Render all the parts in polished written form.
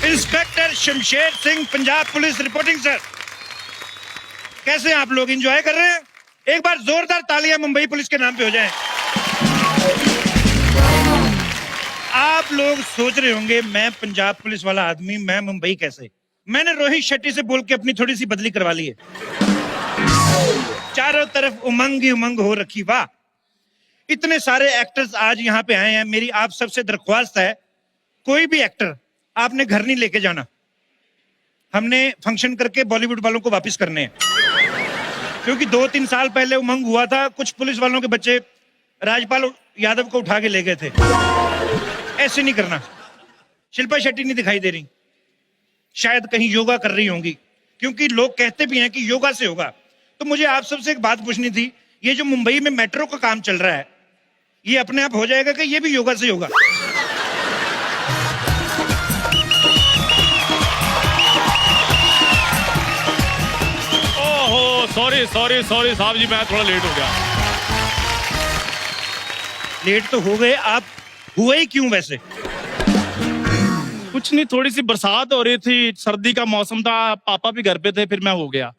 Inspector Shamsher Singh, Punjab police reporting. Sir कैसे हैं आप लोग? एंजॉय कर रहे हैं? एक बार जोरदार तालियां मुंबई पुलिस के नाम पे हो जाएं। आप लोग सोच रहे होंगे मैं पंजाब पुलिस वाला आदमी, मैं मुंबई कैसे? मैंने रोहित शेट्टी से बोल के अपनी थोड़ी सी बदली करवा ली है। चारों तरफ उमंग ही उमंग हो रखी। वाह, इतने सारे एक्टर्स आज यहाँ पे आए हैं। मेरी आप सबसे दरख्वास्त है, कोई भी एक्टर आपने घर नहीं लेके जाना। हमने फंक्शन करके बॉलीवुड वालों को वापस करने हैं, क्योंकि 2-3 साल पहले उमंग हुआ था, कुछ पुलिस वालों के बच्चे राजपाल यादव को उठा के ले गए थे। ऐसे नहीं करना। शिल्पा शेट्टी नहीं दिखाई दे रही, शायद कहीं योगा कर रही होंगी, क्योंकि लोग कहते भी हैं कि योगा से होगा। तो मुझे आप सबसे एक बात पूछनी थी, ये जो मुंबई में मेट्रो का काम चल रहा है, ये अपने आप हो जाएगा कि ये भी योगा से होगा? सॉरी सॉरी सॉरी साहब जी, मैं थोड़ा लेट हो गया। लेट तो हो गए, आप हुए ही क्यों वैसे? कुछ नहीं, थोड़ी सी बरसात हो रही थी, सर्दी का मौसम था, पापा भी घर पे थे, फिर मैं हो गया।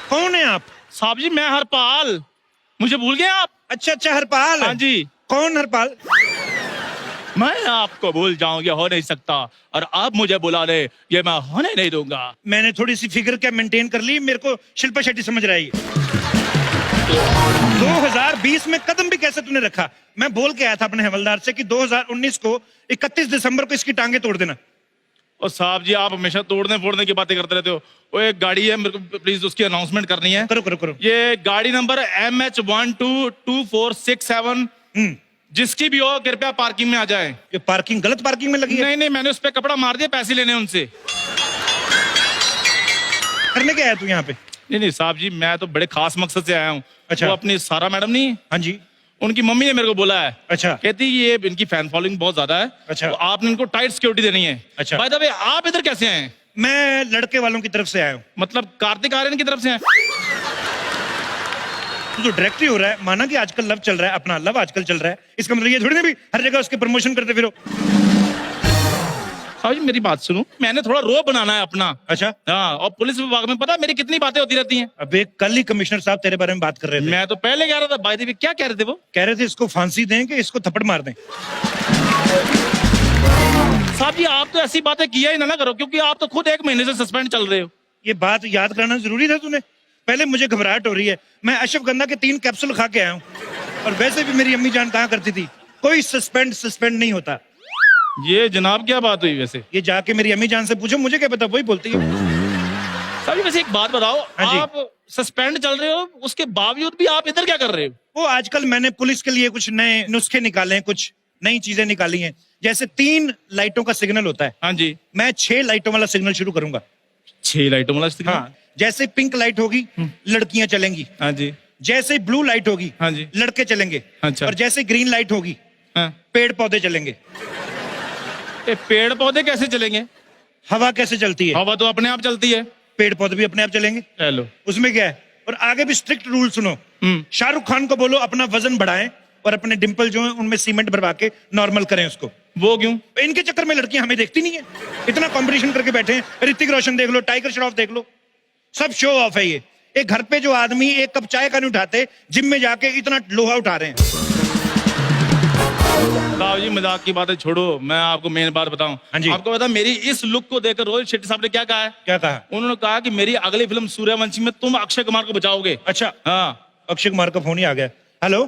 कौन है आप? साहब जी मैं हरपाल, मुझे भूल गए आप? अच्छा अच्छा, हरपाल। हाँ जी। कौन हरपाल? मैं आपको भूल जाऊं, ये हो नहीं सकता, और आप मुझे बुला ले, ये मैं होने नहीं दूंगा। मैंने थोड़ी सी फिगर क्या मेंटेन कर ली, मेरे को शिल्पा शेट्टी समझ रहा है। 2020 में कदम भी कैसे तूने रखा? मैं बोल के आया था अपने हवलदार से कि 2019 को 31 दिसंबर को इसकी टांगे तोड़ देना। और साहब जी आप हमेशा तोड़ने फोड़ने की बातें करते रहते हो। वो एक गाड़ी है, मेरे को प्लीज उसकी अनाउंसमेंट करनी है। करो करो करो। ये गाड़ी नंबर MH122467, जिसकी भी हो कृपया पार्किंग में आ जाए। ये पार्किंग गलत पार्किंग में लगी है? नहीं नहीं, मैंने उस पर कपड़ा मार दिया, पैसे लेने उनसे। करने क्या आया तू यहाँ पे? नहीं नहीं साहब जी, मैं तो बड़े खास मकसद से आया हूँ। अच्छा। वो अपनी सारा मैडम नहीं, हाँ जी। उनकी मम्मी ने मेरे को बोला है। अच्छा। कहती ये इनकी फैन फॉलोइंग बहुत ज्यादा है। अच्छा। तो आपने इनको टाइट सिक्योरिटी देनी है। अच्छा। बाय द वे आप इधर कैसे आए? मैं लड़के वालों की तरफ से आया हूँ। मतलब कार्तिक आर्यन की तरफ से आए? तू तो डायरेक्ट ही हो रहा है। माना कि आजकल लव चल रहा है, अपना लव आजकल चल रहा है, इसका मतलब ये थोड़ी ना भी हर जगह उसके प्रमोशन करते फिरो। हाँ जी मेरी बात सुनो, मैंने थोड़ा रो बनाना है अपना। अच्छा। हाँ, और पुलिस विभाग में पता मेरी कितनी बातें होती रहती हैं। अबे कल ही कमिश्नर साहब तेरे बारे में बात कर रहे थे। मैं तो पहले कह रहा था। बाय द वे क्या कह रहे थे वो? कह रहे थे इसको फांसी दें कि इसको थप्पड़ मार दें। साहब जी आप तो ऐसी बातें किया ही ना करो, क्योंकि आप तो खुद 1 महीने से सस्पेंड चल रहे हो। ये बात याद करना जरूरी था तूने? पहले मुझे घबराहट हो रही है। मैं अश्वगंधा के 3 कैप्सूल खा के आया हूँ, और वैसे भी मेरी अम्मी जान कहा करती थी कोई सस्पेंड नहीं होता। ये जनाब क्या बात हुई वैसे? ये जाके मेरी अम्मी जान से पूछो, मुझे क्या पता, वही बोलती है। साहब जी वैसे एक बात बताओ, हाँ जी। आप सस्पेंड चल रहे हो, उसके बावजूद भी आप इधर क्या कर रहे हो? वो आजकल मैंने पुलिस के लिए कुछ नए नुस्खे निकाले हैं, कुछ नई चीजें निकाली हैं। जैसे 3 लाइटों का सिग्नल होता है, हाँ जी। मैं 6 लाइटों वाला सिग्नल शुरू करूंगा। 6 लाइटों वाला सिग्नल? हाँ, जैसे पिंक लाइट होगी लड़कियां चलेंगी। हाँ जी। जैसे ब्लू लाइट होगी, हाँ जी, लड़के चलेंगे। अच्छा। और जैसे ग्रीन लाइट होगी, हाँ। पेड़ पौधे चलेंगे। ये पेड़ पौधे कैसे चलेंगे? हवा कैसे चलती है? हवा तो अपने आप चलती है। पेड़ पौधे भी अपने आप चलेंगे। हेलो, उसमें क्या है? और आगे भी स्ट्रिक्ट रूल सुनो। शाहरुख खान को बोलो अपना वजन बढ़ाएं और अपने डिंपल जो है उनमें सीमेंट भरवा के नॉर्मल करें उसको। वो क्यों? इनके चक्कर में लड़कियां हमें देखती नहीं है। इतना कंपटीशन करके बैठे हैं। ऋतिक रोशन देख लो, टाइगर श्रॉफ देख लो, सब शो ऑफ है ये। एक घर पे जो आदमी 1 कप चाय का नहीं उठाते, जिम में जाके इतना लोहा उठा रहे हैं। साहब जी मजाक की बातें छोड़ो, मैं आपको मेन बात बताऊं। हाँ जी। आपको पता मेरी इस लुक को देखकर रोहित शेट्टी साहब ने क्या कहा है? क्या कहा? उन्होंने कहा कि मेरी अगली फिल्म सूर्यवंशी में तुम अक्षय कुमार को बचाओगे। अच्छा। हाँ। अक्षय कुमार का फोन ही आ गया। हेलो,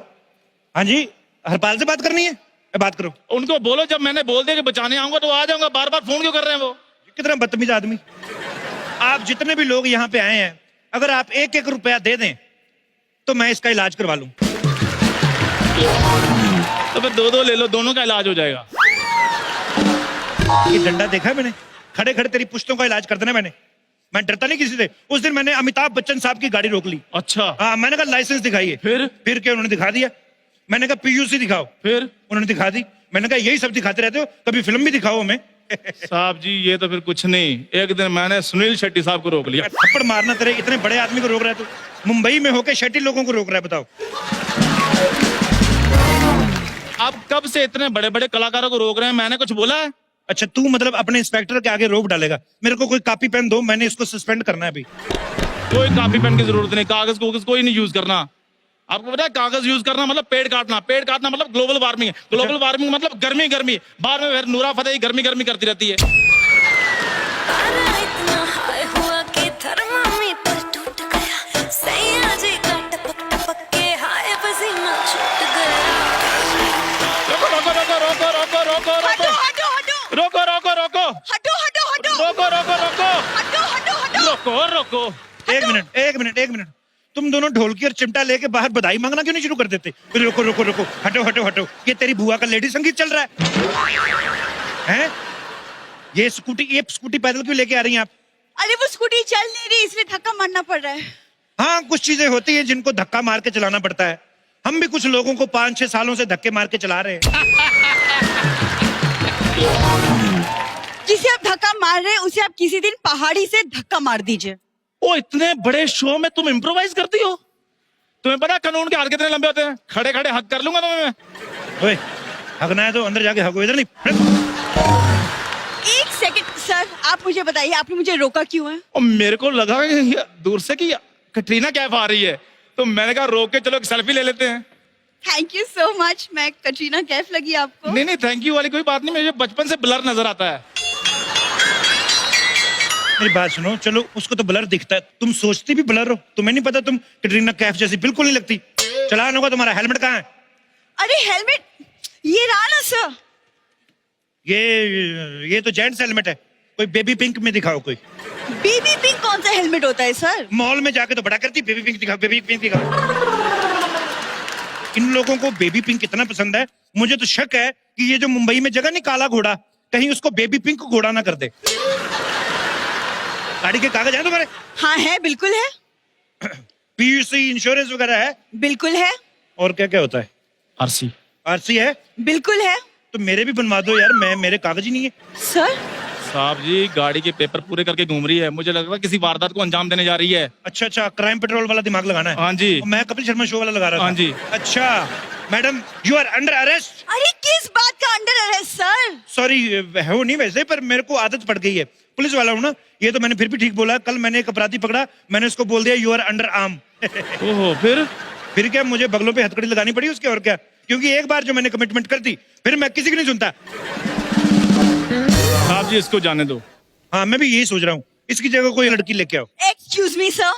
हाँ जी, हरपाल से बात करनी है? बात करो। उनको बोलो जब मैंने बोल दिया कि बचाने आऊंगा तो आ जाऊंगा, बार बार फोन क्यों कर रहे हैं वो? कितना बदतमीज आदमी। आप जितने भी लोग यहाँ पे आए हैं, अगर आप 1-1 रुपया दे दें तो मैं इसका इलाज करवा लूं। तो फिर 2-2 ले लो, दोनों का इलाज हो जाएगा। ये डंडा देखा है मैंने? खड़े खड़े तेरी पुश्तों का इलाज कर देना मैंने। मैं डरता नहीं किसी से। उस दिन मैंने अमिताभ बच्चन साहब की गाड़ी रोक ली। अच्छा। हाँ, मैंने कहा लाइसेंस दिखाइए। फिर क्या उन्होंने दिखा दिया। मैंने कहा पीयूसी दिखाओ, फिर उन्होंने दिखा दी। मैंने कहा यही सब दिखाते रहते हो, कभी फिल्म भी दिखाओ हमें। साहब जी ये तो फिर कुछ नहीं, एक दिन मैंने सुनील शेट्टी साहब को रोक लिया। थप्पड़ मारना तेरे, इतने बड़े आदमी को रोक रहा है तू, मुंबई में होके शेट्टी लोगों को रोक रहा है, बताओ। आप कब से इतने बड़े बड़े कलाकारों को रोक रहे हैं, मैंने कुछ बोला है? अच्छा तू मतलब अपने इंस्पेक्टर के आगे रोक डालेगा? मेरे को कोई कॉपी पेन दो, मैंने इसको सस्पेंड करना है अभी। कोई कॉपी पेन की जरूरत नहीं, कागज कोई नहीं यूज करना। आपको पता है कागज यूज करना मतलब पेड़ काटना, पेड़ काटना मतलब ग्लोबल वार्मिंग है, ग्लोबल वार्मिंग मतलब गर्मी गर्मी, बाद में फिर नूरा फतेही गर्मी गर्मी करती रहती है। पारा इतना हाय हुआ कि थर्मामीटर टूट गया, सैया जी का टपक टपक के हाय पसीना छूट गया। रोको रोको रोको रोको रोको रोको हटो रोको हटो हटो रोको रोको रोको हटो हटो हटो रोको रोको रोको हटो हटो हटो। रोको रोको। एक मिनट एक मिनट एक मिनट, तुम दोनों ढोलकी और चिमटा लेके बाहर बधाई मांगना क्यों नहीं शुरू कर देते? रोको रोको रोको, हटो हटो हटो, ये तेरी बुआ का लेडी संगीत चल रहा है हैं? ये स्कूटी पैदल क्यों लेके आ रही हैं आप? अरे वो स्कूटी चल नहीं रही, इसलिए धक्का मारना पड़ रहा है। हाँ कुछ चीजें होती है जिनको धक्का मार के चलाना पड़ता है। हम भी कुछ लोगों को 5-6 सालों से धक्के मार के चला रहे हैं। जिसे आप धक्का मार रहे हैं उसे आप किसी दिन पहाड़ी से धक्का मार दीजिए। ओ इतने बड़े शो में तुम इम्प्रोवाइज करती हो? तुम्हें पता है कानून के हाथ कितने लंबे होते हैं? खड़े खड़े हक कर लूंगा तुम्हें मैं। ओए हगना है तो अंदर जाके हगो, इधर नहीं। एक सेकंड सर, आप मुझे बताइए आपने मुझे रोका क्यों है? और मेरे को लगा कि ये दूर से कि कटरीना कैफ आ रही है, तो मैंने कहा रोक के चलो एक सेल्फी ले लेते हैं। Thank you so much. मैं कटरीना कैफ लगी आपको? नहीं नहीं थैंक यू वाली कोई बात नहीं, मुझे बचपन से ब्लर नजर आता है। मेरी बात सुनो, चलो उसको तो ब्लर दिखता है, तुम सोचती भी ब्लर हो। तुम्हें नहीं पता तुम कैटरीना कैफ जैसी बिल्कुल नहीं लगती। चलान होगा तुम्हारा, हेलमेट कहाँ है? अरे हेलमेट ये रहा ना सर। ये तो जेंट्स हेलमेट है, कोई बेबी पिंक में दिखाओ कोई। बेबी पिंक कौन सा हेलमेट होता है सर? मॉल में जाके तो बड़ा करती बेबी पिंक दिखाओ, बेबी पिंक दिखाओ। इन लोगों को बेबी पिंक इतना पसंद है, मुझे तो शक है कि ये जो मुंबई में जगह नहीं काला घोड़ा, कहीं उसको बेबी पिंक घोड़ा ना कर दे। गाड़ी के कागज है तुम्हारे? हाँ है, बिल्कुल है। पीयूसी इंश्योरेंस वगैरह है? बिल्कुल है। और क्या क्या होता है? आरसी आरसी है? बिल्कुल है। तो मेरे भी बनवा दो यार, मेरे कागज ही नहीं है। सर साहब जी गाड़ी के पेपर पूरे करके घूम रही है, मुझे लग रहा है किसी वारदात को अंजाम देने जा रही है। अच्छा अच्छा, क्राइम पेट्रोल वाला दिमाग लगाना है। हाँ जी। मैं कपिल शर्मा शो वाला लगा रहा था। हाँ जी। अच्छा madam, you are under arrest. अरे किस बात का अंडर अरेस्ट सर? सॉरी, हो नहीं वैसे, पर मेरे को आदत पड़ गई है, पुलिस वाला हूँ ना। ये तो मैंने फिर भी ठीक बोला। कल मैंने एक अपराधी पकड़ा, मैंने उसको बोल दिया यू आर अंडर आर्म। ओहो फिर क्या, मुझे बगलों पे हथकड़ी लगानी पड़ी उसके, और क्या। क्योंकि एक बार जो मैंने कमिटमेंट कर दी, फिर मैं किसी की नहीं सुनता। साहब जी इसको जाने दो। हाँ मैं भी यही सोच रहा हूँ, इसकी जगह कोई लड़की लेके आओ। एक्सक्यूज मी सर,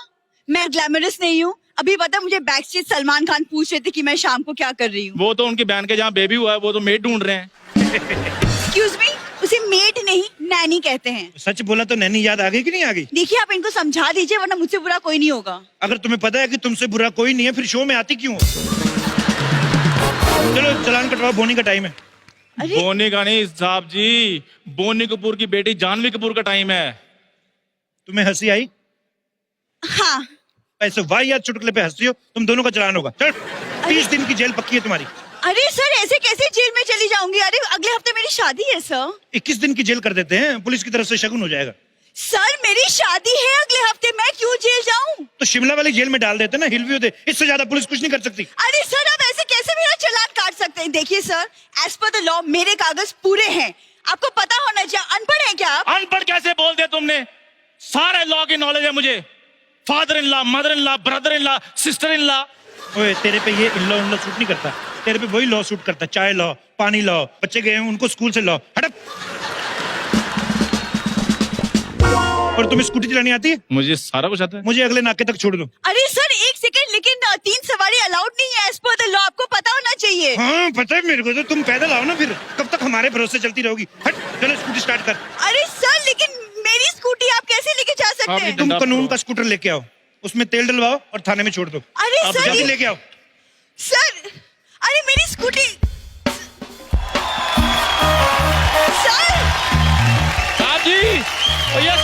मैं ग्लैमरस नहीं हूँ। अभी पता मुझे बैक स्टेज सलमान खान पूछ रहे थे कि मैं शाम को क्या कर रही हूँ। वो तो उनकी बहन के जहाँ बेबी हुआ है, वो तो मेड ढूंढ रहे हैं। एक्सक्यूज मी, उसे मेड नहीं नैनी कहते हैं। सच बोला तो नैनी याद आ गई कि नहीं आ गई? देखिए आप इनको समझा दीजिए, वरना मुझसे बुरा कोई नहीं होगा। अगर तुम्हें पता है कि तुमसे बुरा कोई नहीं है, फिर शो में आती क्यों हो? चलो चलान कटवाओ, बोनी का टाइम है। अरे बोनी का नहीं साहब जी, बोनी कपूर की बेटी जानवी कपूर का टाइम है। तुम्हें हंसी आई? हाँ। ऐसे वाहियात चुटकुले पे हंसती हो, तुम दोनों का चलान होगा। चल 30 दिन की जेल पक्की है तुम्हारी। अरे सर ऐसे कैसे जेल में चली जाऊंगी? अरे अगले हफ्ते मेरी शादी है सर। 21 दिन की जेल कर देते हैं, पुलिस की तरफ से शगुन हो जाएगा। सर मेरी शादी है अगले हफ्ते, मैं क्यों जेल जाऊं? तो शिमला वाली जेल में डाल देते ना, हिलवी दे, इससे ज्यादा पुलिस कुछ नहीं कर सकती। अरे सर आप ऐसे कैसे मेरा चालान काट सकते हैं? देखिए sir, as per the law मेरे कागज पूरे हैं। आपको पता होना चाहिए। अनपढ़ है क्या आप? अनपढ़ कैसे बोल दिया तुमने? सारे लॉ की नॉलेज है मुझे। Father in law, mother in law, brother in law, sister in law. ओए तेरे पे ये इन लॉ सूट नहीं करता, तेरे पे वही लॉ सूट करता है, चाय लॉ, पानी लॉ, बच्चे गए हैं उनको स्कूल से लॉ। हट। और तुम्हें स्कूटी चलानी आती है? मुझे सारा कुछ आता है। मुझे अगले नाके तक छोड़ दो। अरे सर एक सेकंड, लेकिन 3 सवारी अलाउड नहीं है एज पर द लॉ, आपको पता होना चाहिए। हाँ पता है मेरे को, तो तुम पैदल आओ ना, फिर कब तक हमारे भरोसे चलती रहोगी? हट, चलो स्कूटी स्टार्ट कर। अरे सर लेकिन मेरी स्कूटी आप कैसे लेके जा सकते आप हैं? तुम डंडा कानून पकड़ो। का स्कूटर लेके आओ, उसमें तेल डलवाओ और थाने में छोड़ दो। अरे अब सर जल्दी ये- लेके आओ। सर अरे मेरी स्कूटी सर। साहब जी, ओ ये